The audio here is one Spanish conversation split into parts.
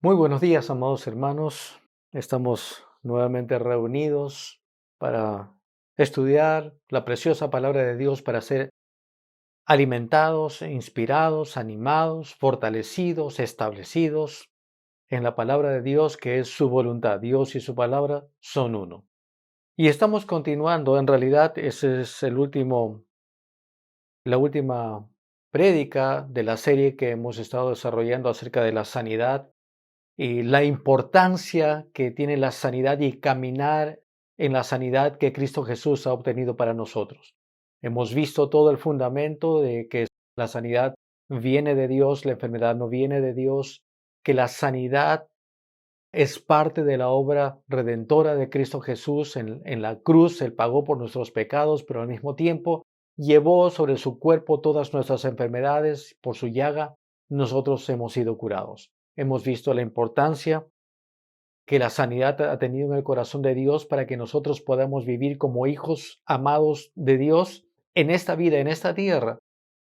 Muy buenos días, amados hermanos. Estamos nuevamente reunidos para estudiar la preciosa palabra de Dios, para ser alimentados, inspirados, animados, fortalecidos, establecidos en la palabra de Dios, que es su voluntad. Dios y su palabra son uno. Y estamos continuando, en realidad, ese es la última prédica de la serie que hemos estado desarrollando acerca de la sanidad y la importancia que tiene la sanidad y caminar en la sanidad que Cristo Jesús ha obtenido para nosotros. Hemos visto todo el fundamento de que la sanidad viene de Dios, la enfermedad no viene de Dios, que la sanidad es parte de la obra redentora de Cristo Jesús en la cruz. Él pagó por nuestros pecados, pero al mismo tiempo llevó sobre su cuerpo todas nuestras enfermedades. Por su llaga nosotros hemos sido curados. Hemos visto la importancia que la sanidad ha tenido en el corazón de Dios para que nosotros podamos vivir como hijos amados de Dios en esta vida, en esta tierra,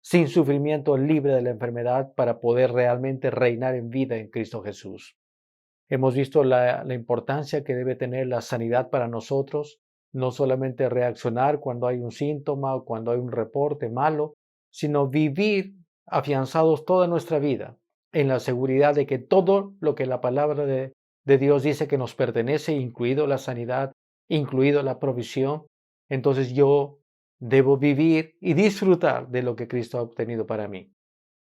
sin sufrimiento, libre de la enfermedad, para poder realmente reinar en vida en Cristo Jesús. Hemos visto la importancia que debe tener la sanidad para nosotros, no solamente reaccionar cuando hay un síntoma o cuando hay un reporte malo, sino vivir afianzados toda nuestra vida en la seguridad de que todo lo que la palabra de Dios dice que nos pertenece, incluido la sanidad, incluido la provisión, entonces yo debo vivir y disfrutar de lo que Cristo ha obtenido para mí.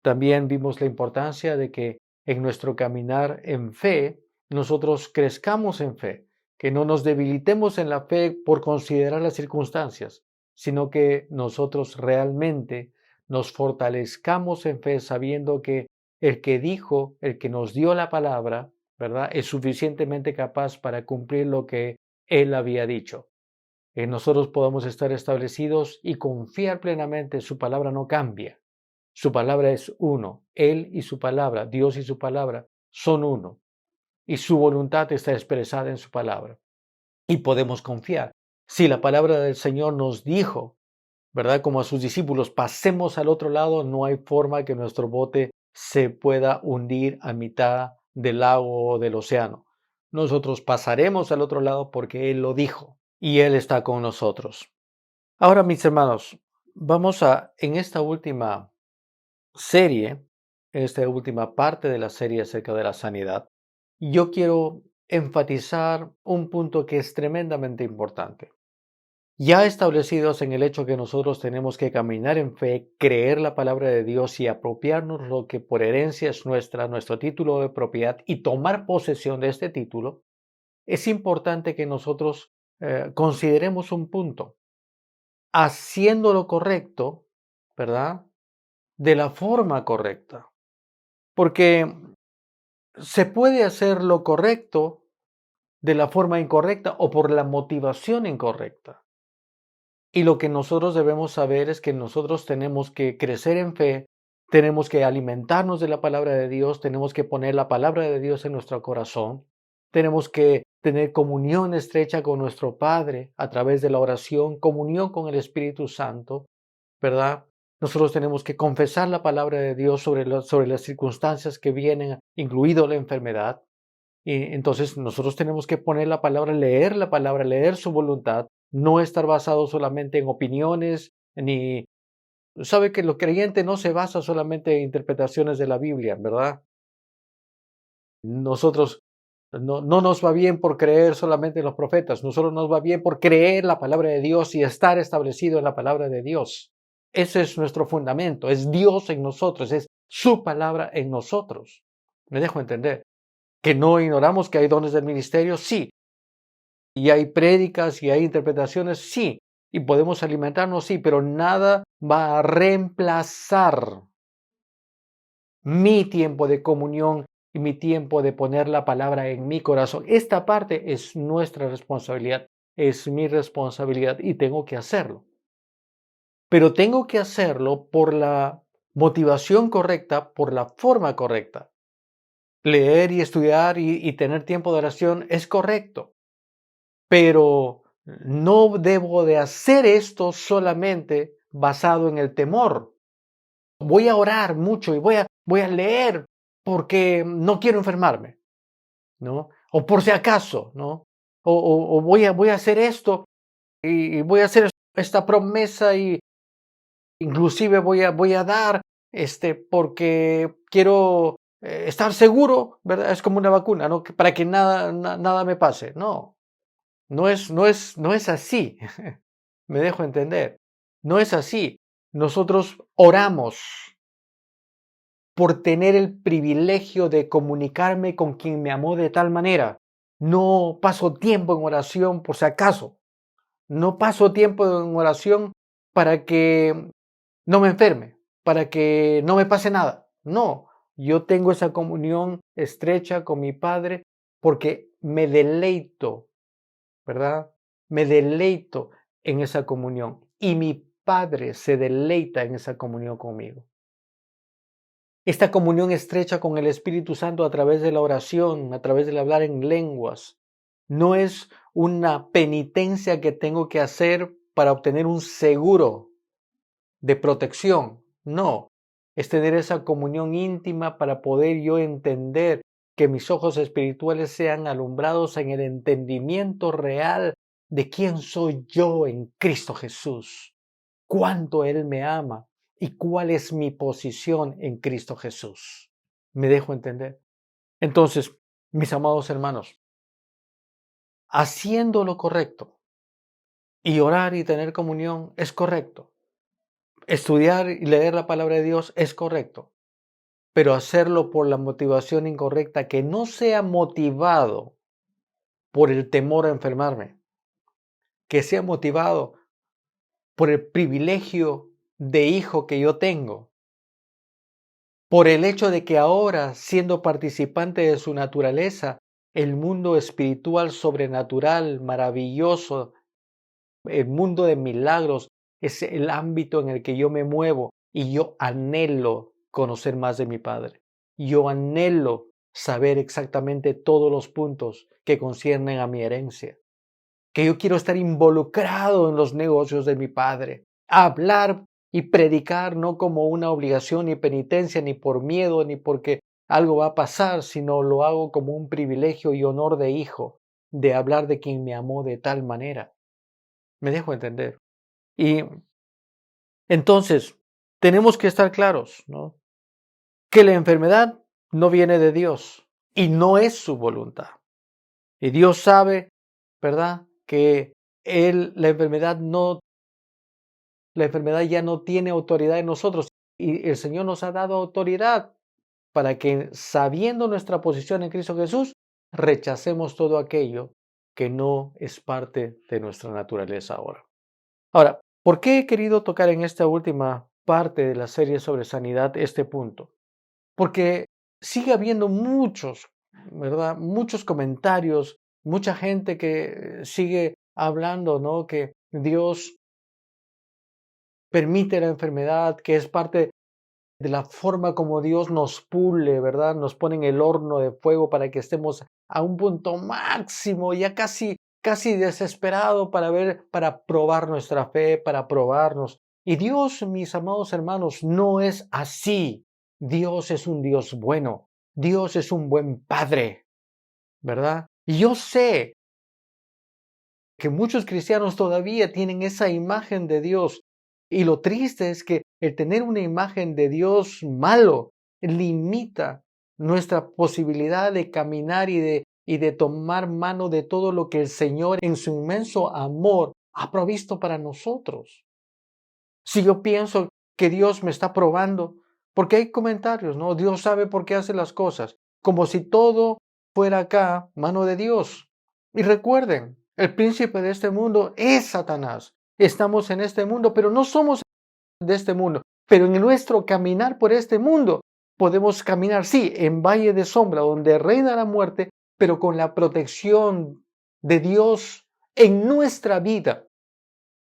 También vimos la importancia de que en nuestro caminar en fe, nosotros crezcamos en fe, que no nos debilitemos en la fe por considerar las circunstancias, sino que nosotros realmente nos fortalezcamos en fe sabiendo que el que dijo, el que nos dio la palabra, ¿verdad?, es suficientemente capaz para cumplir lo que él había dicho. Nosotros podamos estar establecidos y confiar plenamente, su palabra no cambia. Su palabra es uno. Él y su palabra, Dios y su palabra, son uno. Y su voluntad está expresada en su palabra. Y podemos confiar. Si la palabra del Señor nos dijo, ¿verdad?, como a sus discípulos, pasemos al otro lado, no hay forma que nuestro bote se pueda hundir a mitad del lago o del océano. Nosotros pasaremos al otro lado porque Él lo dijo y Él está con nosotros. Ahora, mis hermanos, vamos en esta última serie, esta última parte de la serie acerca de la sanidad, yo quiero enfatizar un punto que es tremendamente importante. Ya establecidos en el hecho que nosotros tenemos que caminar en fe, creer la palabra de Dios y apropiarnos lo que por herencia es nuestro título de propiedad, y tomar posesión de este título, es importante que nosotros consideremos un punto. Haciendo lo correcto, ¿verdad?, de la forma correcta. Porque se puede hacer lo correcto de la forma incorrecta o por la motivación incorrecta. Y lo que nosotros debemos saber es que nosotros tenemos que crecer en fe, tenemos que alimentarnos de la palabra de Dios, tenemos que poner la palabra de Dios en nuestro corazón, tenemos que tener comunión estrecha con nuestro Padre a través de la oración, comunión con el Espíritu Santo, ¿verdad? Nosotros tenemos que confesar la palabra de Dios sobre las circunstancias que vienen, incluido la enfermedad. Y entonces nosotros tenemos que poner la palabra, leer su voluntad, no estar basado solamente en opiniones, ni... Sabe que lo creyente no se basa solamente en interpretaciones de la Biblia, ¿verdad? Nosotros no nos va bien por creer solamente en los profetas, nosotros nos va bien por creer la palabra de Dios y estar establecido en la palabra de Dios. Ese es nuestro fundamento, es Dios en nosotros, es su palabra en nosotros. ¿Me dejo entender? Que no ignoramos que hay dones del ministerio, sí. Y hay prédicas y hay interpretaciones, sí. Y podemos alimentarnos, sí, pero nada va a reemplazar mi tiempo de comunión y mi tiempo de poner la palabra en mi corazón. Esta parte es nuestra responsabilidad, es mi responsabilidad y tengo que hacerlo. Pero tengo que hacerlo por la motivación correcta, por la forma correcta. Leer y estudiar y tener tiempo de oración es correcto, pero no debo de hacer esto solamente basado en el temor. Voy a orar mucho y voy a leer porque no quiero enfermarme. ¿no? O por si acaso, ¿no? O voy a hacer esto y voy a hacer esta promesa y inclusive voy a dar, porque quiero estar seguro, ¿verdad? Es como una vacuna, ¿no? Para que nada me pase. No, no es así. Me dejo entender. No es así. Nosotros oramos por tener el privilegio de comunicarme con quien me amó de tal manera. No paso tiempo en oración por si acaso. No paso tiempo en oración para que no me enferme, para que no me pase nada. No, yo tengo esa comunión estrecha con mi Padre porque me deleito, ¿verdad? Me deleito en esa comunión y mi Padre se deleita en esa comunión conmigo. Esta comunión estrecha con el Espíritu Santo a través de la oración, a través del hablar en lenguas, no es una penitencia que tengo que hacer para obtener un seguro de protección. No, es tener esa comunión íntima para poder yo entender que mis ojos espirituales sean alumbrados en el entendimiento real de quién soy yo en Cristo Jesús, cuánto Él me ama y cuál es mi posición en Cristo Jesús. ¿Me dejo entender? Entonces, mis amados hermanos, haciendo lo correcto y orar y tener comunión es correcto. Estudiar y leer la palabra de Dios es correcto, pero hacerlo por la motivación incorrecta, que no sea motivado por el temor a enfermarme, que sea motivado por el privilegio de hijo que yo tengo, por el hecho de que ahora, siendo participante de su naturaleza, el mundo espiritual, sobrenatural, maravilloso, el mundo de milagros, es el ámbito en el que yo me muevo y yo anhelo conocer más de mi Padre. Yo anhelo saber exactamente todos los puntos que conciernen a mi herencia. Que yo quiero estar involucrado en los negocios de mi Padre. Hablar y predicar no como una obligación ni penitencia, ni por miedo, ni porque algo va a pasar, sino lo hago como un privilegio y honor de hijo, de hablar de quien me amó de tal manera. Me dejo entender. Y entonces, tenemos que estar claros, ¿no? Que la enfermedad no viene de Dios y no es su voluntad. Y Dios sabe, ¿verdad? Que la enfermedad ya no tiene autoridad en nosotros y el Señor nos ha dado autoridad para que, sabiendo nuestra posición en Cristo Jesús, rechacemos todo aquello que no es parte de nuestra naturaleza ahora. Ahora, ¿por qué he querido tocar en esta última parte de la serie sobre sanidad este punto? Porque sigue habiendo muchos, ¿verdad? Muchos comentarios, mucha gente que sigue hablando, ¿no? Que Dios permite la enfermedad, que es parte de la forma como Dios nos pule, ¿verdad? Nos pone en el horno de fuego para que estemos a un punto máximo, ya casi desesperado para probar nuestra fe, para probarnos. Y Dios, mis amados hermanos, no es así. Dios es un Dios bueno. Dios es un buen Padre, ¿verdad? Y yo sé que muchos cristianos todavía tienen esa imagen de Dios. Y lo triste es que el tener una imagen de Dios malo limita nuestra posibilidad de caminar y de tomar mano de todo lo que el Señor en su inmenso amor ha provisto para nosotros. Si yo pienso que Dios me está probando, porque hay comentarios, ¿no? Dios sabe por qué hace las cosas, como si todo fuera acá mano de Dios. Y recuerden, el príncipe de este mundo es Satanás. Estamos en este mundo, pero no somos de este mundo. Pero en nuestro caminar por este mundo podemos caminar, sí, en valle de sombra, donde reina la muerte, pero con la protección de Dios en nuestra vida,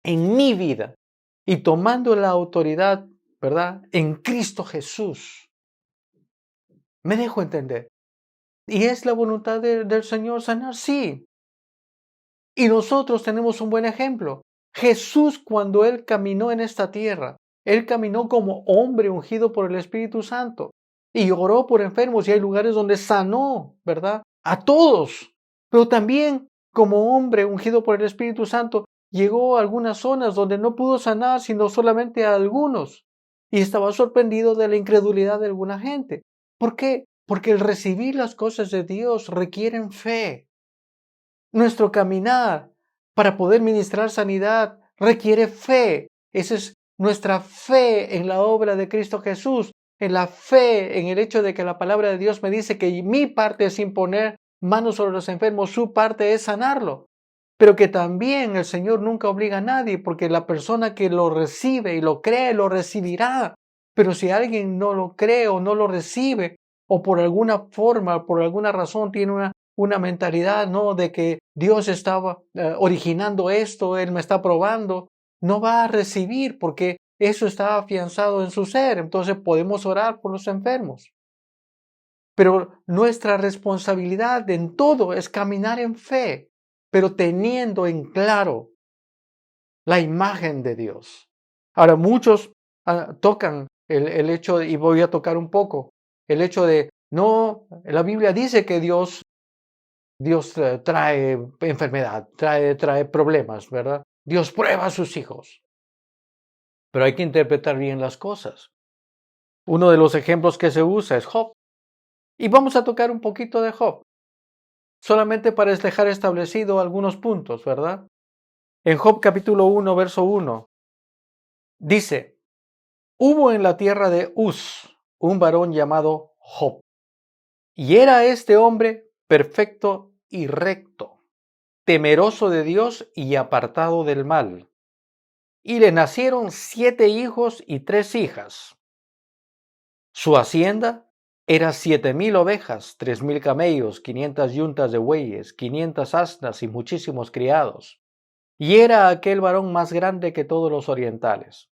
en mi vida, y tomando la autoridad, ¿verdad? En Cristo Jesús. Me dejo entender. ¿Y es la voluntad del Señor sanar? Sí. Y nosotros tenemos un buen ejemplo. Jesús, cuando Él caminó en esta tierra, Él caminó como hombre ungido por el Espíritu Santo y oró por enfermos, y hay lugares donde sanó, ¿verdad? a todos, pero también como hombre ungido por el Espíritu Santo, llegó a algunas zonas donde no pudo sanar sino solamente a algunos. Y estaba sorprendido de la incredulidad de alguna gente. ¿Por qué? Porque el recibir las cosas de Dios requieren fe. Nuestro caminar para poder ministrar sanidad requiere fe. Esa es nuestra fe en la obra de Cristo Jesús, en la fe en el hecho de que la palabra de Dios me dice que mi parte es imponer manos sobre los enfermos, su parte es sanarlo. Pero que también el Señor nunca obliga a nadie, porque la persona que lo recibe y lo cree, lo recibirá. Pero si alguien no lo cree o no lo recibe, o por alguna forma, por alguna razón tiene una mentalidad, ¿no? De que Dios estaba originando esto, Él me está probando, no va a recibir porque eso está afianzado en su ser. Entonces podemos orar por los enfermos. Pero nuestra responsabilidad en todo es caminar en fe, pero teniendo en claro la imagen de Dios. Ahora, muchos tocan el hecho, y voy a tocar un poco, el hecho de, no, la Biblia dice que Dios trae enfermedad, trae problemas, ¿verdad? Dios prueba a sus hijos. Pero hay que interpretar bien las cosas. Uno de los ejemplos que se usa es Job. Y vamos a tocar un poquito de Job, solamente para dejar establecido algunos puntos, ¿verdad? En Job capítulo 1, verso 1, dice, hubo en la tierra de Uz un varón llamado Job, y era este hombre perfecto y recto, temeroso de Dios y apartado del mal. Y le nacieron 7 hijos y 3 hijas. Su hacienda era 7,000 ovejas, 3,000 camellos, 500 yuntas de bueyes, 500 asnas y muchísimos criados. Y era aquel varón más grande que todos los orientales.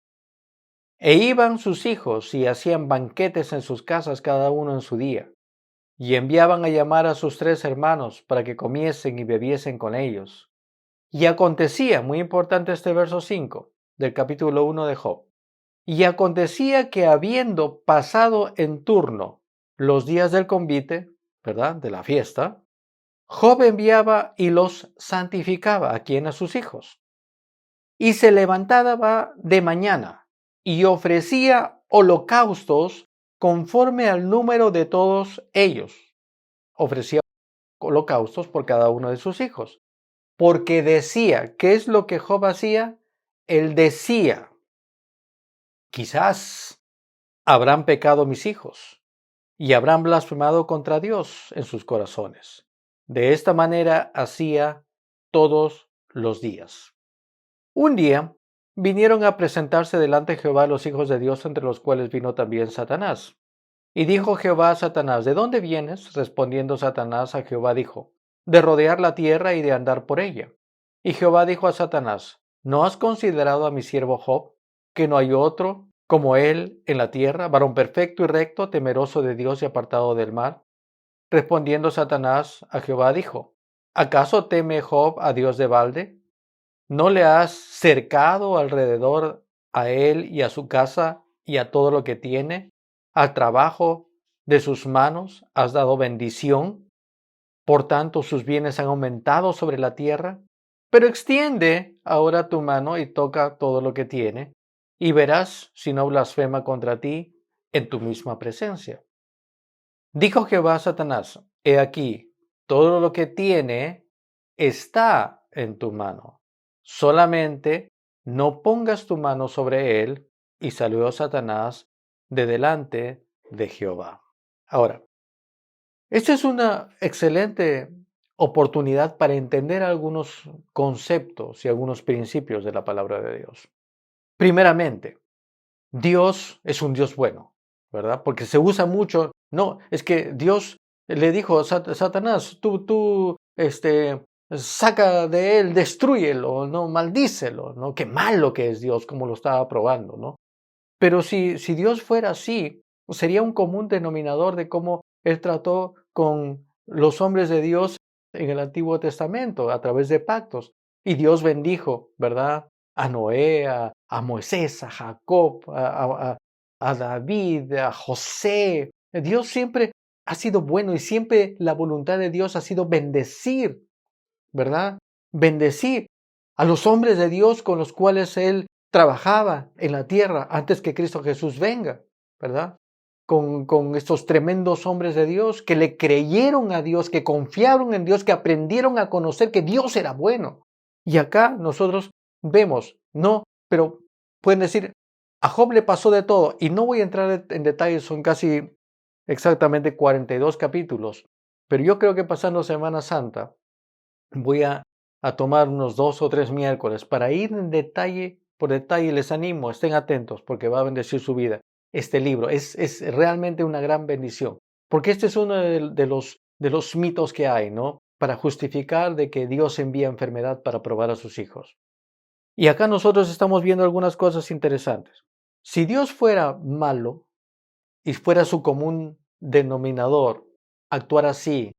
E iban sus hijos y hacían banquetes en sus casas cada uno en su día. Y enviaban a llamar a sus 3 hermanos para que comiesen y bebiesen con ellos. Y acontecía, muy importante este verso 5 del capítulo 1 de Job. Y acontecía que habiendo pasado en turno los días del convite, ¿verdad? De la fiesta, Job enviaba y los santificaba, ¿a quién? A sus hijos. Y se levantaba de mañana y ofrecía holocaustos conforme al número de todos ellos. Ofrecía holocaustos por cada uno de sus hijos. Porque decía, ¿qué es lo que Job hacía? Él decía, quizás habrán pecado mis hijos y habrán blasfemado contra Dios en sus corazones. De esta manera hacía todos los días. Un día vinieron a presentarse delante de Jehová los hijos de Dios, entre los cuales vino también Satanás. Y dijo Jehová a Satanás, ¿de dónde vienes? Respondiendo Satanás a Jehová dijo, de rodear la tierra y de andar por ella. Y Jehová dijo a Satanás, ¿no has considerado a mi siervo Job, que no hay otro como él en la tierra, varón perfecto y recto, temeroso de Dios y apartado del mal? Respondiendo Satanás a Jehová dijo, ¿acaso teme Job a Dios de balde? ¿No le has cercado alrededor a él y a su casa y a todo lo que tiene? Al trabajo de sus manos has dado bendición, por tanto sus bienes han aumentado sobre la tierra. Pero extiende ahora tu mano y toca todo lo que tiene, y verás si no blasfema contra ti en tu misma presencia. Dijo Jehová a Satanás, he aquí, todo lo que tiene está en tu mano. Solamente no pongas tu mano sobre él. Y salió Satanás de delante de Jehová. Ahora, esta es una excelente oportunidad para entender algunos conceptos y algunos principios de la palabra de Dios. Primeramente, Dios es un Dios bueno, ¿verdad? Porque se usa mucho, no, es que Dios le dijo a Satanás, tú, saca de él, destrúyelo, no, maldícelo, ¿no? Qué malo que es Dios, como lo estaba probando, ¿no? Pero si Dios fuera así, sería un común denominador de cómo Él trató con los hombres de Dios en el Antiguo Testamento a través de pactos. Y Dios bendijo, ¿verdad? A Noé, a Moisés, a Jacob, a David, a José. Dios siempre ha sido bueno y siempre la voluntad de Dios ha sido bendecir, ¿verdad? Bendecir a los hombres de Dios con los cuales Él trabajaba en la tierra antes que Cristo Jesús venga, ¿verdad? Con estos tremendos hombres de Dios que le creyeron a Dios, que confiaron en Dios, que aprendieron a conocer que Dios era bueno. Y acá nosotros vemos, no, pero pueden decir, a Job le pasó de todo, y no voy a entrar en detalles, son casi exactamente 42 capítulos, pero yo creo que pasando Semana Santa voy a tomar unos 2 o 3 miércoles para ir en detalle por detalle. Les animo, estén atentos porque va a bendecir su vida. Este libro es realmente una gran bendición, porque este es uno de los mitos que hay, ¿no? Para justificar de que Dios envía enfermedad para probar a sus hijos. Y acá nosotros estamos viendo algunas cosas interesantes. Si Dios fuera malo y fuera su común denominador actuar así,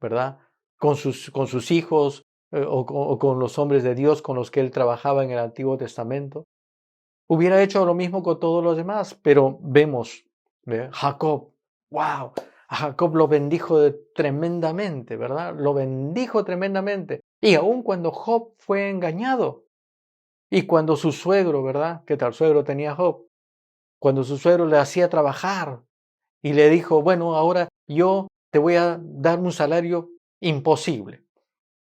¿verdad? Con sus hijos o con los hombres de Dios con los que él trabajaba en el Antiguo Testamento, hubiera hecho lo mismo con todos los demás, pero vemos, Jacob, wow, a Jacob lo bendijo tremendamente, ¿verdad? Lo bendijo tremendamente. Y aun cuando Job fue engañado, y cuando su suegro, ¿verdad? ¿Qué tal suegro tenía Job? Cuando su suegro le hacía trabajar y le dijo, bueno, ahora yo te voy a dar un salario imposible.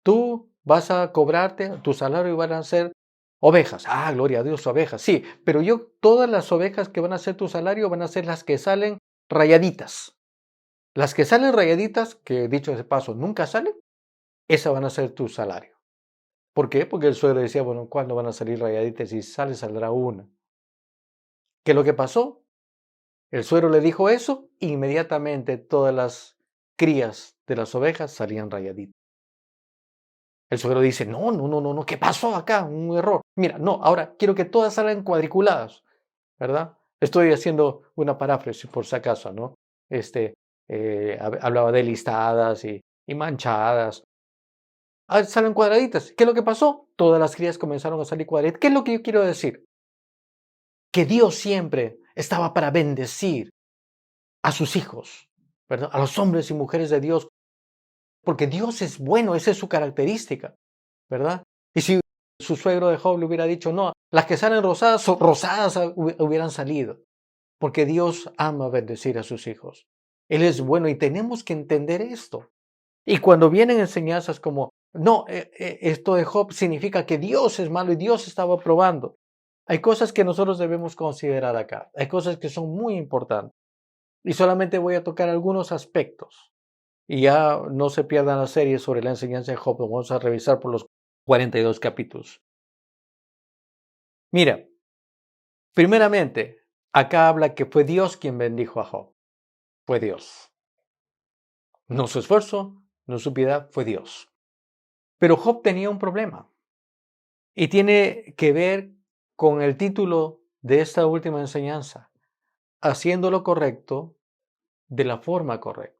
Tú vas a cobrarte, tu salario van a ser ovejas. Ah, gloria a Dios, ovejas. Sí, pero todas las ovejas que van a ser tu salario van a ser las que salen rayaditas. Las que salen rayaditas, que dicho de paso nunca salen, esas van a ser tu salario. ¿Por qué? Porque el suegro decía, bueno, ¿cuándo van a salir rayaditas? Si sale, saldrá una. ¿Qué es lo que pasó? El suegro le dijo eso, e inmediatamente todas las crías de las ovejas salían rayaditas. El suegro dice, no, ¿qué pasó acá? Un error. Mira, no, ahora quiero que todas salgan cuadriculadas, ¿verdad? Estoy haciendo una paráfrasis por si acaso, ¿no? Hablaba de listadas y manchadas. Ah, salen cuadraditas. ¿Qué es lo que pasó? Todas las crías comenzaron a salir cuadraditas. ¿Qué es lo que yo quiero decir? Que Dios siempre estaba para bendecir a sus hijos, ¿verdad? A los hombres y mujeres de Dios, porque Dios es bueno, esa es su característica, ¿verdad? Y si su suegro de Job le hubiera dicho, no, las que salen rosadas, rosadas hubieran salido, porque Dios ama bendecir a sus hijos. Él es bueno y tenemos que entender esto. Y cuando vienen enseñanzas como, no, esto de Job significa que Dios es malo y Dios estaba probando. Hay cosas que nosotros debemos considerar acá. Hay cosas que son muy importantes. Y solamente voy a tocar algunos aspectos. Y ya no se pierdan la serie sobre la enseñanza de Job. Vamos a revisar por los 42 capítulos. Mira, primeramente, acá habla que fue Dios quien bendijo a Job. Fue Dios. No su esfuerzo, no su piedad, fue Dios. Pero Job tenía un problema. Y tiene que ver con el título de esta última enseñanza. Haciendo lo correcto de la forma correcta.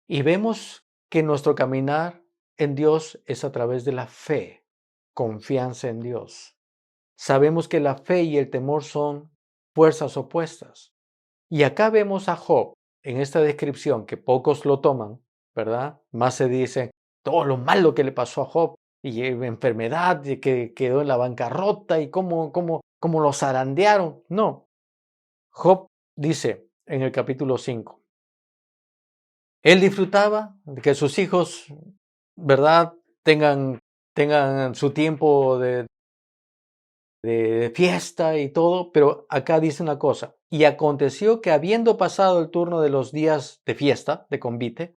Y vemos que nuestro caminar en Dios es a través de la fe, confianza en Dios. Sabemos que la fe y el temor son fuerzas opuestas. Y acá vemos a Job en esta descripción que pocos lo toman, ¿verdad? Más se dice todo lo malo que le pasó a Job y enfermedad, y que quedó en la bancarrota y cómo lo zarandearon. No. Job dice en el capítulo 5, él disfrutaba de que sus hijos, ¿verdad?, tengan su tiempo de fiesta y todo, pero acá dice una cosa, y aconteció que habiendo pasado el turno de los días de fiesta, de convite,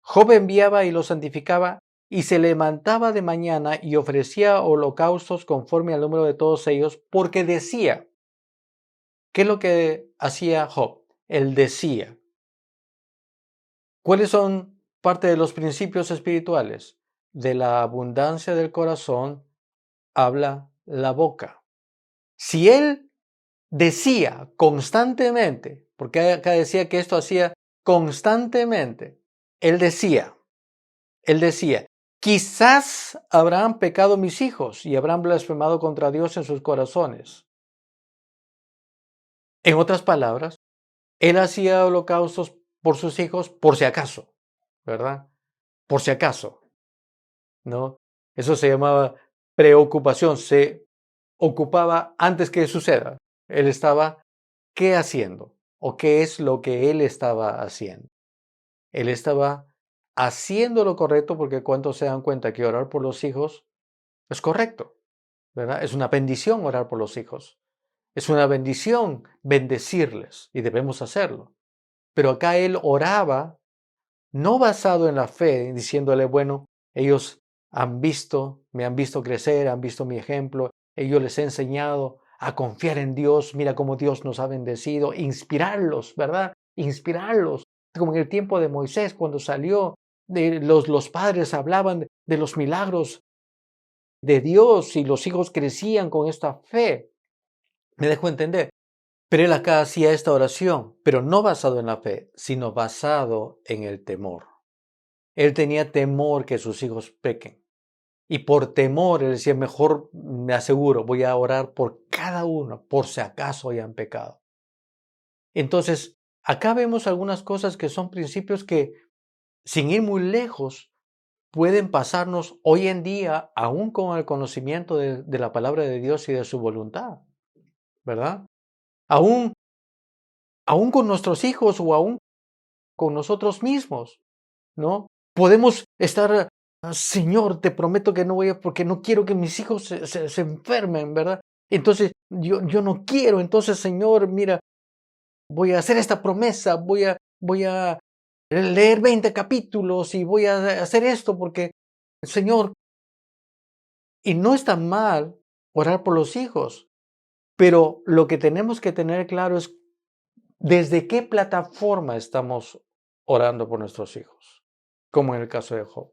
Job enviaba y los santificaba y se levantaba de mañana y ofrecía holocaustos conforme al número de todos ellos, porque decía, ¿qué es lo que hacía Job? Él decía, ¿cuáles son parte de los principios espirituales? De la abundancia del corazón habla la boca. Si él decía constantemente, porque acá decía que esto hacía constantemente, él decía, quizás habrán pecado mis hijos y habrán blasfemado contra Dios en sus corazones. En otras palabras, él hacía holocaustos por sus hijos por si acaso, ¿verdad? Por si acaso, ¿no? Eso se llamaba preocupación, se ocupaba antes que suceda. Él estaba, ¿qué haciendo? ¿O qué es lo que él estaba haciendo? Él estaba haciendo lo correcto porque ¿cuántos se dan cuenta que orar por los hijos es correcto? ¿Verdad? Es una bendición orar por los hijos. Es una bendición bendecirles y debemos hacerlo. Pero acá él oraba no basado en la fe, diciéndole, bueno, ellos me han visto crecer, han visto mi ejemplo, ellos les he enseñado a confiar en Dios, mira cómo Dios nos ha bendecido, inspirarlos, ¿verdad? Inspirarlos, como en el tiempo de Moisés, cuando salió, los padres hablaban de los milagros de Dios y los hijos crecían con esta fe. Me dejo entender. Pero él acá hacía esta oración, pero no basado en la fe, sino basado en el temor. Él tenía temor que sus hijos pequen. Y por temor, él decía, mejor me aseguro, voy a orar por cada uno, por si acaso hayan pecado. Entonces, acá vemos algunas cosas que son principios que, sin ir muy lejos, pueden pasarnos hoy en día, aún con el conocimiento de la palabra de Dios y de su voluntad, ¿verdad? Aún con nuestros hijos o aún con nosotros mismos, ¿no? Podemos estar, Señor, te prometo que no voy a, porque no quiero que mis hijos se enfermen, ¿verdad? Entonces, yo no quiero, entonces, Señor, mira, voy a hacer esta promesa, voy a leer 20 capítulos y voy a hacer esto porque, Señor, y no está mal orar por los hijos, pero lo que tenemos que tener claro es desde qué plataforma estamos orando por nuestros hijos, como en el caso de Job.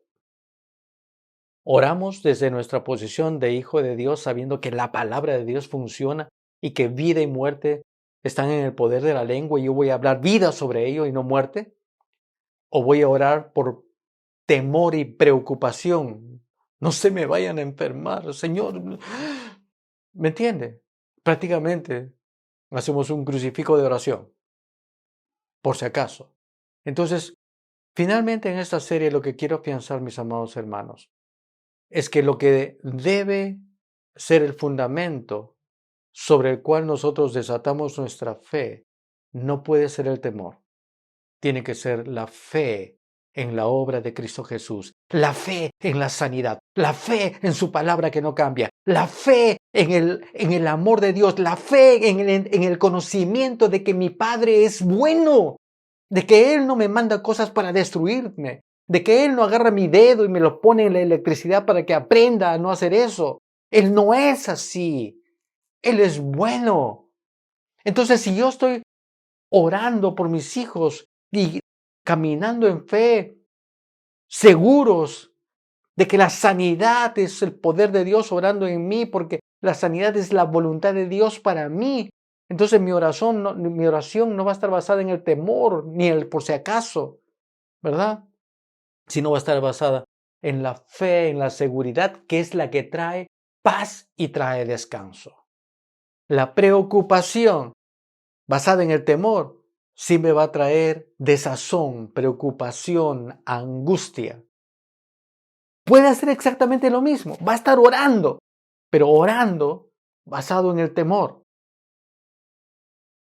Oramos desde nuestra posición de hijo de Dios, sabiendo que la palabra de Dios funciona y que vida y muerte están en el poder de la lengua y yo voy a hablar vida sobre ello y no muerte. O voy a orar por temor y preocupación. No se me vayan a enfermar, Señor. ¿Me entiende? Prácticamente hacemos un crucifijo de oración, por si acaso. Entonces, finalmente en esta serie lo que quiero pensar, mis amados hermanos, es que lo que debe ser el fundamento sobre el cual nosotros desatamos nuestra fe no puede ser el temor. Tiene que ser la fe en la obra de Cristo Jesús, la fe en la sanidad, la fe en su palabra que no cambia, la fe en el amor de Dios, la fe en el conocimiento de que mi Padre es bueno, de que Él no me manda cosas para destruirme, de que Él no agarra mi dedo y me lo pone en la electricidad para que aprenda a no hacer eso. Él no es así. Él es bueno. Entonces, si yo estoy orando por mis hijos y caminando en fe, seguros de que la sanidad es el poder de Dios orando en mí, porque la sanidad es la voluntad de Dios para mí, entonces mi oración no va a estar basada en el temor ni en el por si acaso, ¿verdad? Sino va a estar basada en la fe, en la seguridad, que es la que trae paz y trae descanso. La preocupación basada en el temor sí me va a traer desazón, preocupación, angustia. Puede hacer exactamente lo mismo, va a estar orando, pero orando basado en el temor,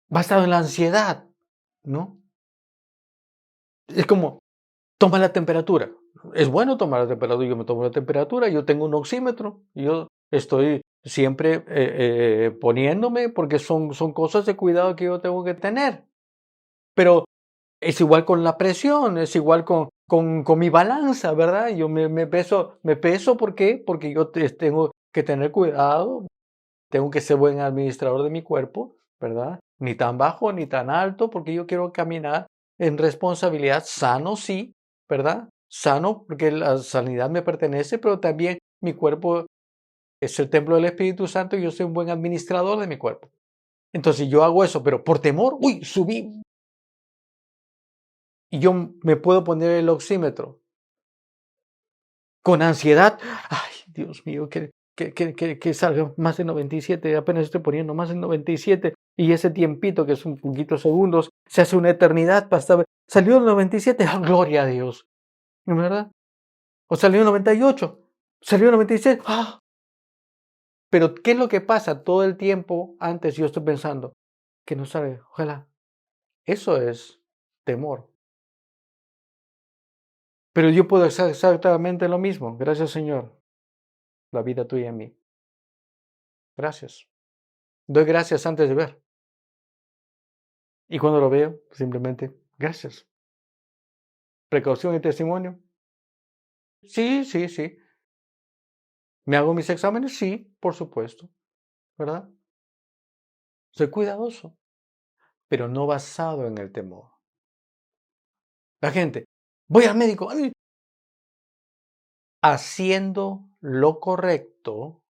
basado en la ansiedad, ¿no? Es como, toma la temperatura. Es bueno tomar la temperatura, yo me tomo la temperatura, yo tengo un oxímetro, yo estoy siempre poniéndome porque son cosas de cuidado que yo tengo que tener. Pero es igual con la presión, es igual con mi balanza, ¿verdad? Yo me peso, ¿por qué? Porque yo tengo que tener cuidado, tengo que ser buen administrador de mi cuerpo, ¿verdad? Ni tan bajo ni tan alto, porque yo quiero caminar en responsabilidad, sano sí, ¿verdad? Sano porque la sanidad me pertenece, pero también mi cuerpo es el templo del Espíritu Santo y yo soy un buen administrador de mi cuerpo. Entonces yo hago eso, pero por temor, subí. Y yo me puedo poner el oxímetro con ansiedad. Ay, Dios mío, que salga más de 97, apenas estoy poniendo más de 97 y ese tiempito que es un poquito segundos, se hace una eternidad para Salió el 97, gloria a Dios, ¿verdad? O salió el 98, salió el 96, ¡ah! Pero ¿qué es lo que pasa todo el tiempo antes? Yo estoy pensando que no sabe, ojalá. Eso es temor. Pero yo puedo hacer exactamente lo mismo. Gracias, Señor. La vida tuya en mí. Gracias. Doy gracias antes de ver. Y cuando lo veo, simplemente, gracias. Precaución y testimonio. Sí, sí, sí. ¿Me hago mis exámenes? Sí, por supuesto. ¿Verdad? Soy cuidadoso, pero no basado en el temor. La gente, voy al médico. ¡Ay! Haciendo lo correcto,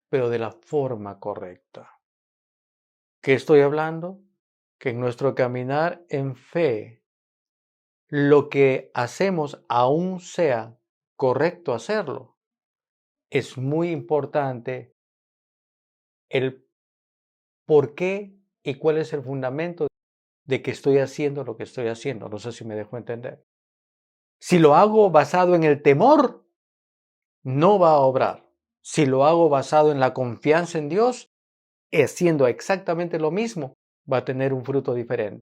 pero de la forma correcta. ¿Qué estoy hablando? Que en nuestro caminar en fe, lo que hacemos, aún sea correcto hacerlo, es muy importante el por qué y cuál es el fundamento de que estoy haciendo lo que estoy haciendo. No sé si me dejo entender. Si lo hago basado en el temor, no va a obrar. Si lo hago basado en la confianza en Dios, haciendo exactamente lo mismo, va a tener un fruto diferente.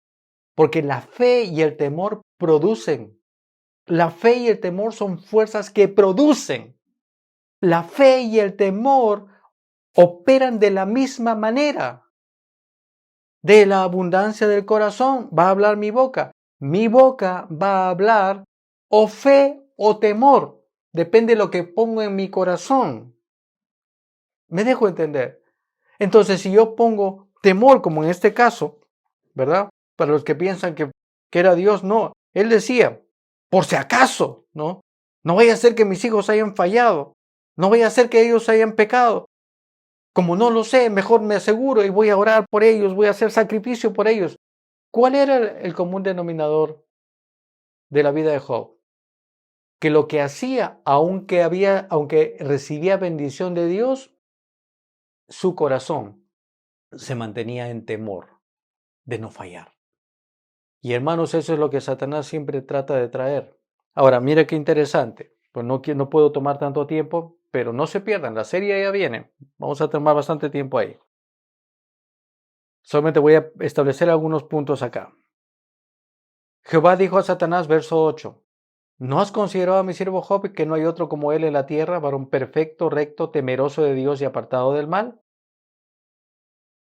Porque la fe y el temor producen. La fe y el temor son fuerzas que producen. La fe y el temor operan de la misma manera. De la abundancia del corazón va a hablar mi boca. Mi boca va a hablar o fe o temor. Depende de lo que pongo en mi corazón. ¿Me dejo entender? Entonces, si yo pongo temor, como en este caso, ¿verdad? Para los que piensan que era Dios, no. Él decía, por si acaso, ¿no? No vaya a ser que mis hijos hayan fallado. No vaya a ser que ellos hayan pecado. Como no lo sé, mejor me aseguro y voy a orar por ellos, voy a hacer sacrificio por ellos. ¿Cuál era el común denominador de la vida de Job? Que lo que hacía, aunque recibía bendición de Dios, su corazón se mantenía en temor de no fallar. Y hermanos, eso es lo que Satanás siempre trata de traer. Ahora, mira qué interesante. Pues no puedo tomar tanto tiempo, pero no se pierdan, la serie ya viene. Vamos a tomar bastante tiempo ahí. Solamente voy a establecer algunos puntos acá. Jehová dijo a Satanás, verso 8, ¿no has considerado a mi siervo Job, que no hay otro como él en la tierra, varón perfecto, recto, temeroso de Dios y apartado del mal?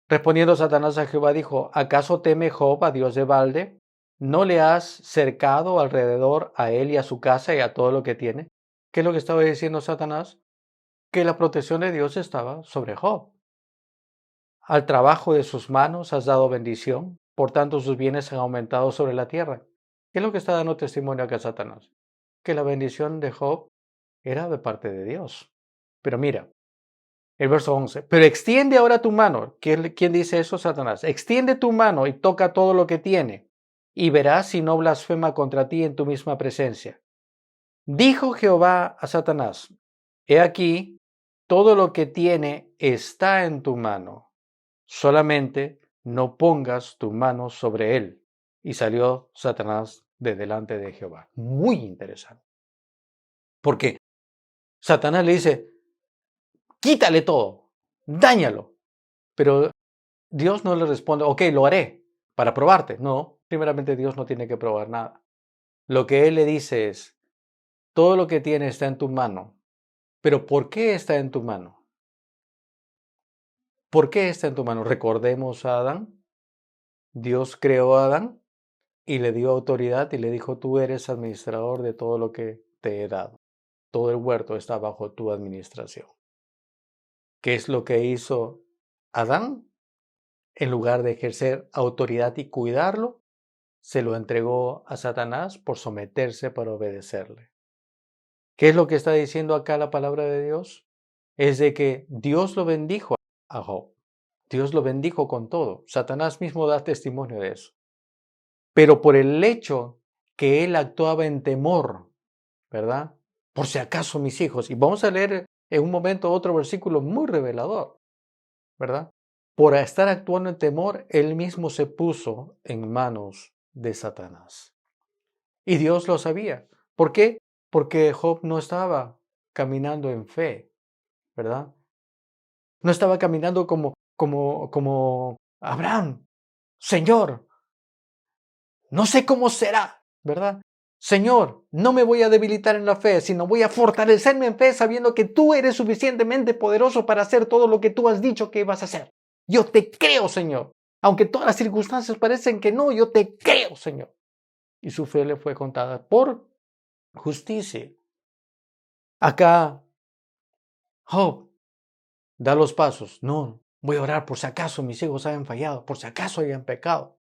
Respondiendo Satanás a Jehová dijo, ¿acaso teme Job a Dios de balde? ¿No le has cercado alrededor a él y a su casa y a todo lo que tiene? ¿Qué es lo que estaba diciendo Satanás? Que la protección de Dios estaba sobre Job. Al trabajo de sus manos has dado bendición, por tanto sus bienes han aumentado sobre la tierra. ¿Qué es lo que está dando testimonio acá Satanás? Que la bendición de Job era de parte de Dios. Pero mira, el verso 11, pero extiende ahora tu mano. ¿Quién dice eso? Satanás. Extiende tu mano y toca todo lo que tiene, y verás si no blasfema contra ti en tu misma presencia. Dijo Jehová a Satanás, he aquí, todo lo que tiene está en tu mano, solamente no pongas tu mano sobre él. Y salió Satanás de delante de Jehová. Muy interesante. Porque Satanás le dice, quítale todo, dáñalo. Pero Dios no le responde, ok, lo haré para probarte. No, primeramente Dios no tiene que probar nada. Lo que Él le dice es, todo lo que tiene está en tu mano. Pero ¿por qué está en tu mano? ¿Por qué está en tu mano? Recordemos a Adán. Dios creó a Adán y le dio autoridad y le dijo, tú eres administrador de todo lo que te he dado. Todo el huerto está bajo tu administración. ¿Qué es lo que hizo Adán? En lugar de ejercer autoridad y cuidarlo, se lo entregó a Satanás por someterse para obedecerle. ¿Qué es lo que está diciendo acá la palabra de Dios? Es de que Dios lo bendijo a Job. Dios lo bendijo con todo. Satanás mismo da testimonio de eso. Pero por el hecho que él actuaba en temor, ¿verdad? Por si acaso mis hijos. Y vamos a leer en un momento otro versículo muy revelador, ¿verdad? Por estar actuando en temor, él mismo se puso en manos de Satanás. Y Dios lo sabía. ¿Por qué? Porque Job no estaba caminando en fe, ¿verdad? No estaba caminando como Abraham. Señor, no sé cómo será, ¿verdad? Señor, no me voy a debilitar en la fe, sino voy a fortalecerme en fe sabiendo que tú eres suficientemente poderoso para hacer todo lo que tú has dicho que vas a hacer. Yo te creo, Señor. Aunque todas las circunstancias parecen que no, yo te creo, Señor. Y su fe le fue contada por justicia. Acá, Job da los pasos. No, voy a orar por si acaso mis hijos hayan fallado, por si acaso hayan pecado.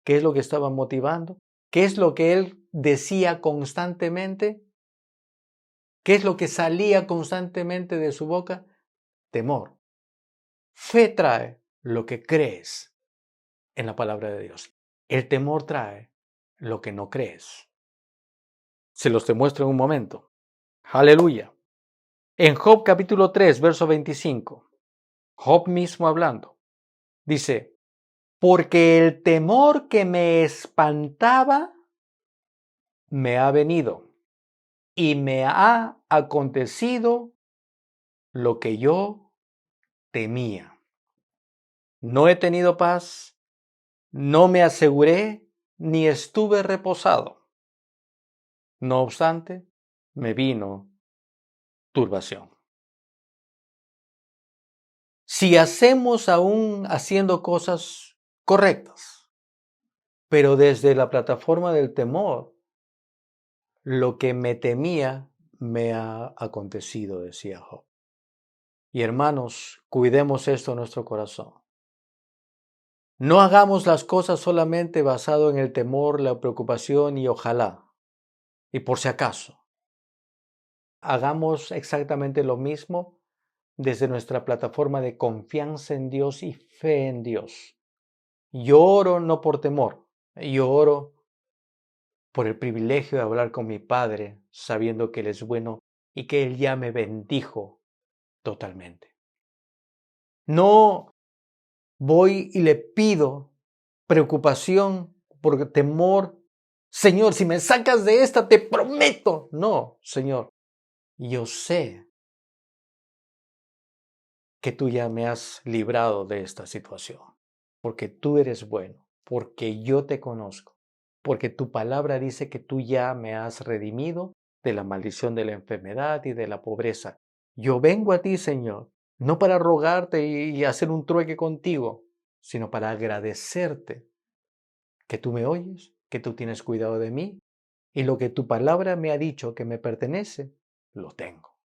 ¿Qué es lo que estaba motivando? ¿Qué es lo que él decía constantemente? ¿Qué es lo que salía constantemente de su boca? Temor. Fe trae lo que crees en la palabra de Dios. El temor trae lo que no crees. Se los demuestro en un momento. Aleluya. En Job capítulo 3, verso 25, Job mismo hablando, dice, porque el temor que me espantaba me ha venido y me ha acontecido lo que yo temía. No he tenido paz, no me aseguré, ni estuve reposado. No obstante, me vino turbación. Si hacemos aún haciendo cosas correctas, pero desde la plataforma del temor, lo que me temía me ha acontecido, decía Job. Y hermanos, cuidemos esto en nuestro corazón. No hagamos las cosas solamente basado en el temor, la preocupación y ojalá, y por si acaso. Hagamos exactamente lo mismo desde nuestra plataforma de confianza en Dios y fe en Dios. Yo oro no por temor, yo oro por el privilegio de hablar con mi Padre, sabiendo que Él es bueno y que Él ya me bendijo totalmente. No voy y le pido preocupación por temor. Señor, si me sacas de esta, te prometo. No, Señor, yo sé que tú ya me has librado de esta situación, porque tú eres bueno, porque yo te conozco, porque tu palabra dice que tú ya me has redimido de la maldición de la enfermedad y de la pobreza. Yo vengo a ti, Señor, no para rogarte y hacer un trueque contigo, sino para agradecerte que tú me oyes, que tú tienes cuidado de mí y lo que tu palabra me ha dicho que me pertenece, lo tengo.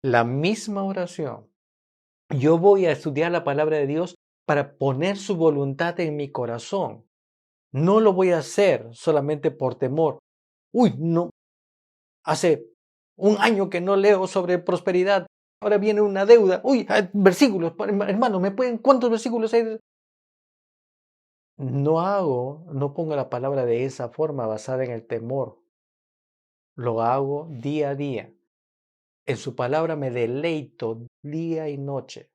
La misma oración. Yo voy a estudiar la palabra de Dios para poner su voluntad en mi corazón. No lo voy a hacer solamente por temor. Uy, no, hace un año que no leo sobre prosperidad. Ahora viene una deuda. Uy, versículos, hermano, ¿me pueden? ¿Cuántos versículos hay? No pongo la palabra de esa forma basada en el temor. Lo hago día a día. En su palabra me deleito día y noche.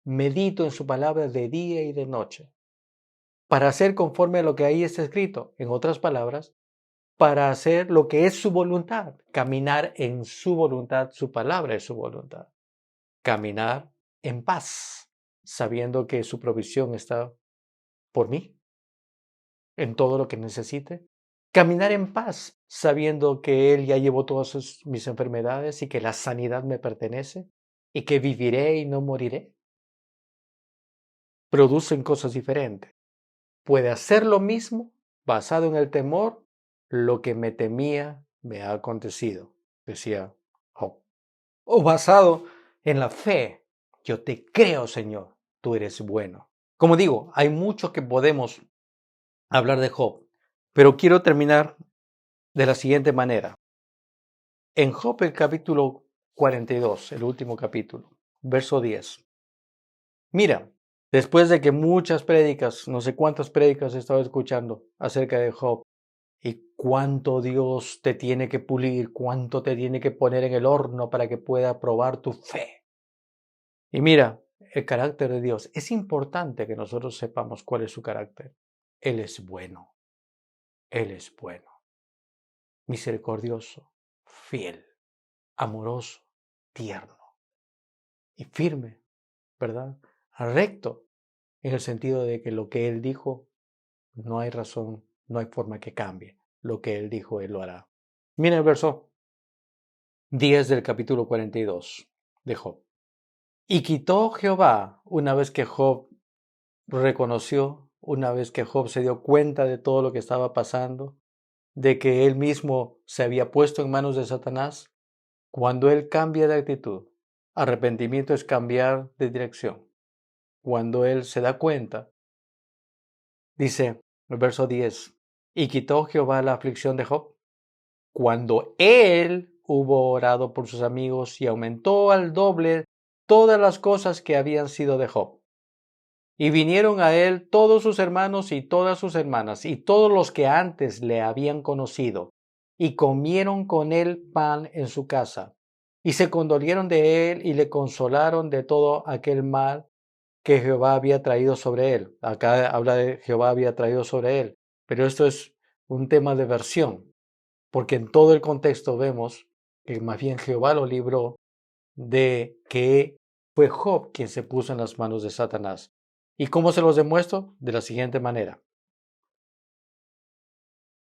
Medito en su palabra de día y de noche. Para hacer conforme a lo que ahí está escrito. En otras palabras, para hacer lo que es su voluntad. Caminar en su voluntad, su palabra es su voluntad. Caminar en paz, sabiendo que su provisión está por mí, en todo lo que necesite. Caminar en paz, sabiendo que Él ya llevó todas mis enfermedades y que la sanidad me pertenece y que viviré y no moriré. Producen cosas diferentes. Puede hacer lo mismo basado en el temor, lo que me temía me ha acontecido, decía Job. O basado en la fe, yo te creo, Señor, tú eres bueno. Como digo, hay mucho que podemos hablar de Job, pero quiero terminar de la siguiente manera. En Job, el capítulo 42, el último capítulo, verso 10. Mira, después de que muchas prédicas, no sé cuántas prédicas he estado escuchando acerca de Job, y cuánto Dios te tiene que pulir, cuánto te tiene que poner en el horno para que pueda probar tu fe. Y mira, el carácter de Dios. Es importante que nosotros sepamos cuál es su carácter. Él es bueno. Él es bueno. misericordioso, fiel, amoroso, tierno y firme, ¿verdad? Recto, en el sentido de que lo que Él dijo, no hay razón, no hay forma que cambie. Lo que Él dijo, Él lo hará. Mira el verso 10 del capítulo 42 de Job. Y quitó Jehová, una vez que Job reconoció, una vez que Job se dio cuenta de todo lo que estaba pasando, de que él mismo se había puesto en manos de Satanás, cuando él cambia de actitud, arrepentimiento es cambiar de dirección. Cuando él se da cuenta, dice el verso 10, y quitó Jehová la aflicción de Job, cuando él hubo orado por sus amigos y aumentó al doble todas las cosas que habían sido de Job. Y vinieron a él todos sus hermanos y todas sus hermanas, y todos los que antes le habían conocido, y comieron con él pan en su casa, y se condolieron de él y le consolaron de todo aquel mal que Jehová había traído sobre él. Acá habla de Jehová había traído sobre él, pero esto es un tema de versión, porque en todo el contexto vemos que más bien Jehová lo libró de que fue Job quien se puso en las manos de Satanás. ¿Y cómo se los demuestro? De la siguiente manera.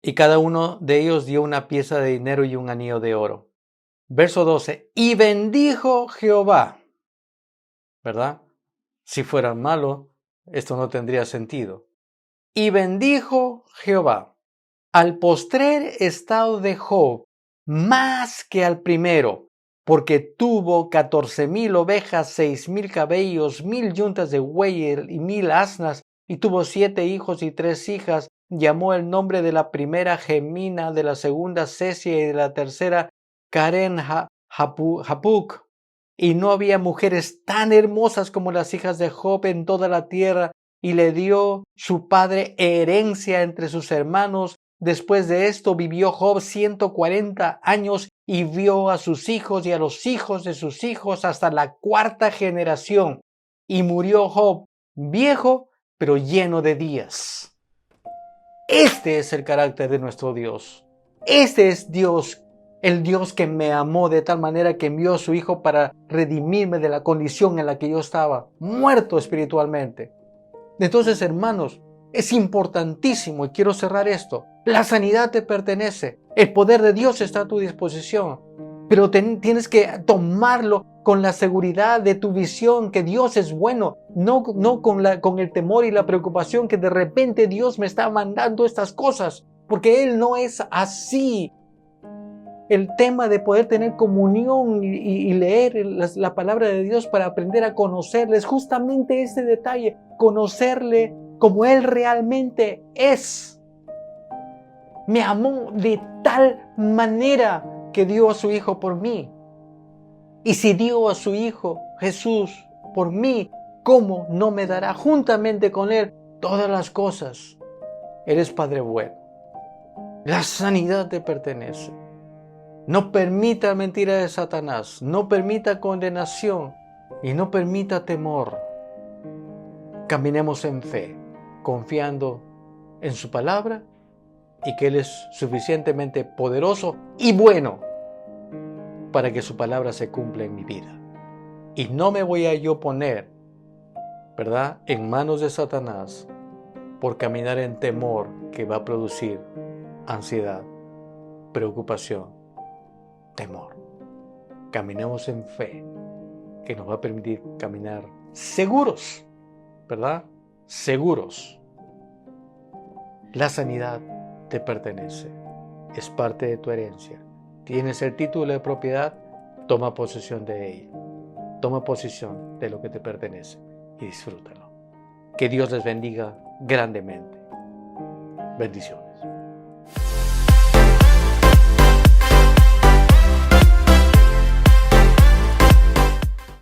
Y cada uno de ellos dio una pieza de dinero y un anillo de oro. Verso 12. Y bendijo Jehová. ¿Verdad? Si fuera malo, esto no tendría sentido. Y bendijo Jehová al postrer estado de Job más que al primero, porque tuvo 14,000 ovejas, 6,000 caballos, 1,000 yuntas de buey y 1,000 asnas, y tuvo 7 hijos y 3 hijas. Llamó el nombre de la primera Gemina, de la segunda Cesia y de la tercera Karen Hapuk. Y no había mujeres tan hermosas como las hijas de Job en toda la tierra, y le dio su padre herencia entre sus hermanos. Después de esto vivió Job 140 años y vio a sus hijos y a los hijos de sus hijos hasta la 4ª generación. Y murió Job viejo, pero lleno de días. Este es el carácter de nuestro Dios. Este es Dios, el Dios que me amó de tal manera que envió a su Hijo para redimirme de la condición en la que yo estaba, muerto espiritualmente. Entonces, hermanos, es importantísimo, y quiero cerrar esto, la sanidad te pertenece, el poder de Dios está a tu disposición, pero tienes que tomarlo con la seguridad de tu visión que Dios es bueno, no con el temor y la preocupación que de repente Dios me está mandando estas cosas, porque Él no es así. El tema de poder tener comunión y leer la palabra de Dios para aprender a conocerle es justamente ese detalle, conocerle como Él realmente es. Me amó de tal manera que dio a su Hijo por mí. Y si dio a su Hijo Jesús por mí, ¿cómo no me dará juntamente con Él todas las cosas? Eres Padre bueno. La sanidad te pertenece. No permita mentira de Satanás, no permita condenación y no permita temor. Caminemos en fe, confiando en su palabra y que Él es suficientemente poderoso y bueno para que su palabra se cumpla en mi vida. Y no me voy a yo poner, ¿verdad?, en manos de Satanás por caminar en temor que va a producir ansiedad, preocupación, temor. Caminemos en fe, que nos va a permitir caminar seguros, ¿verdad? Seguros. La sanidad te pertenece, es parte de tu herencia. Tienes el título de propiedad, toma posesión de él. Toma posesión de lo que te pertenece y disfrútalo. Que Dios les bendiga grandemente. Bendiciones.